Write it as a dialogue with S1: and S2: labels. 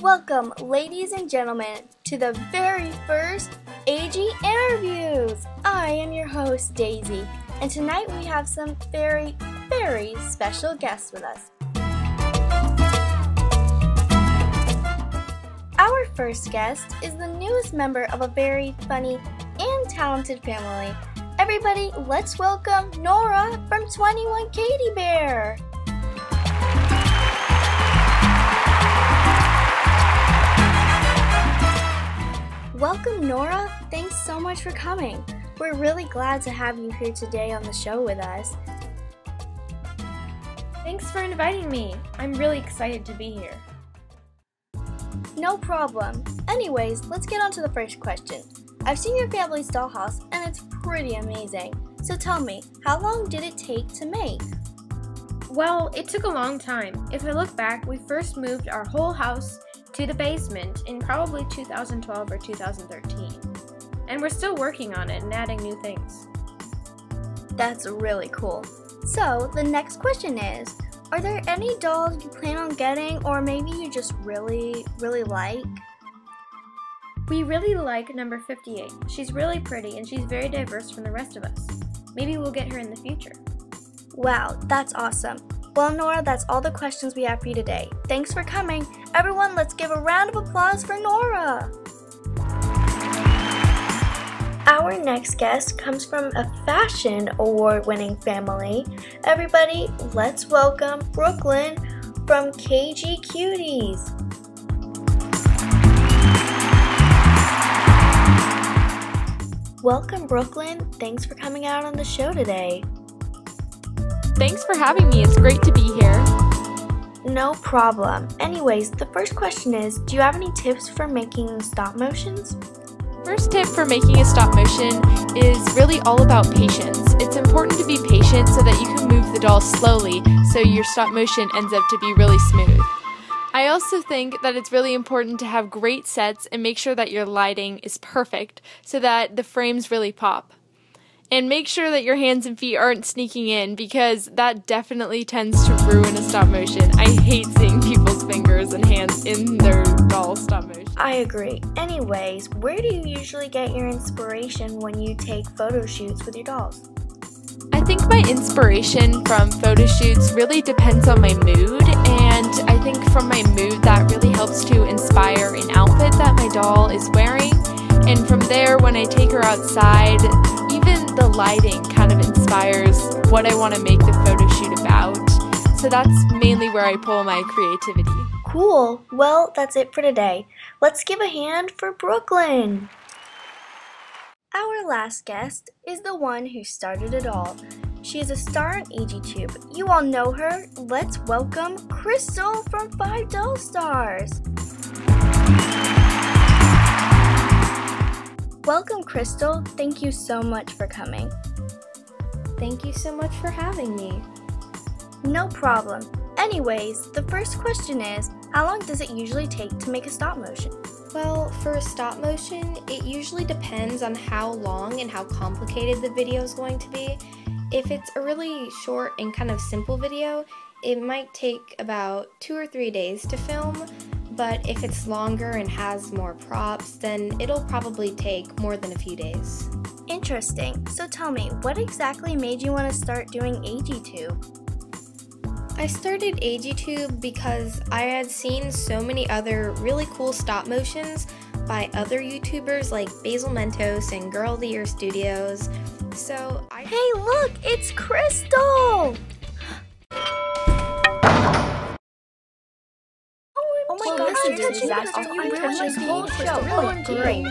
S1: Welcome, ladies and gentlemen, to the very first AG interviews. I am your host, Daisy, and tonight we have some very special guests with us. Our first guest is the newest member of a very funny and talented family. Everybody, let's welcome Nora from 21 Katy Bear. Welcome, Nora. Thanks so much for coming. We're really glad to have you here today on the show with us.
S2: Thanks for inviting me. I'm really excited to be here.
S1: No problem. Anyways, let's get on to the first question. I've seen your family's dollhouse and it's pretty amazing. So tell me, how long did it take to make?
S2: Well, it took a long time. If I look back, we first moved our whole house to the basement in probably 2012 or 2013. And we're still working on it and adding new things.
S1: That's really cool. So, the next question is, are there any dolls you plan on getting or maybe you just really like?
S2: We really like number 58. She's really pretty and she's very diverse from the rest of us. Maybe we'll get her in the future.
S1: Wow, that's awesome. Well, Nora, that's all the questions we have for you today. Thanks for coming. Everyone, let's give a round of applause for Nora. Our next guest comes from a fashion award-winning family. Everybody, let's welcome Brooklyn from KG Cuties. Welcome, Brooklyn. Thanks for coming out on the show today.
S3: Thanks for having me. It's great to be here.
S1: No problem. Anyways, the first question is, do you have any tips for making stop motions?
S3: First tip for making a stop motion is really all about patience. It's important to be patient so that you can move the doll slowly so your stop motion ends up to be really smooth. I also think that it's really important to have great sets and make sure that your lighting is perfect so that the frames really pop. And make sure that your hands and feet aren't sneaking in because that definitely tends to ruin a stop motion. I hate seeing people's fingers and hands in their doll stop motion.
S1: I agree. Anyways, where do you usually get your inspiration when you take photo shoots with your dolls?
S3: I think my inspiration from photo shoots really depends on my mood, and I think from my mood that really helps to inspire an outfit that my doll is wearing. And from there, when I take her outside, even the lighting kind of inspires what I want to make the photo shoot about. So that's mainly where I pull my creativity.
S1: Cool. Well, that's it for today. Let's give a hand for Brooklyn. Our last guest is the one who started it all. She is a star on AGTube. You all know her. Let's welcome Crystal from 5 Doll Stars. Welcome, Crystal. Thank you so much for coming.
S2: Thank you so much for having me.
S1: No problem. Anyways, the first question is, how long does it usually take to make a stop motion?
S2: Well, for a stop motion, it usually depends on how long and how complicated the video is going to be. If it's a really short and kind of simple video, it might take about 2 or 3 days to film. But if it's longer and has more props, then it'll probably take more than a few days.
S1: Interesting. So tell me, what exactly made you want to start doing AGTube?
S2: I started AGTube because I had seen so many other really cool stop motions by other YouTubers like Basil Mentos and Girl of the Year Studios. So
S1: Hey, look! It's Crystal! Oh my gosh, you're touching Crystal. You really whole show. Really great.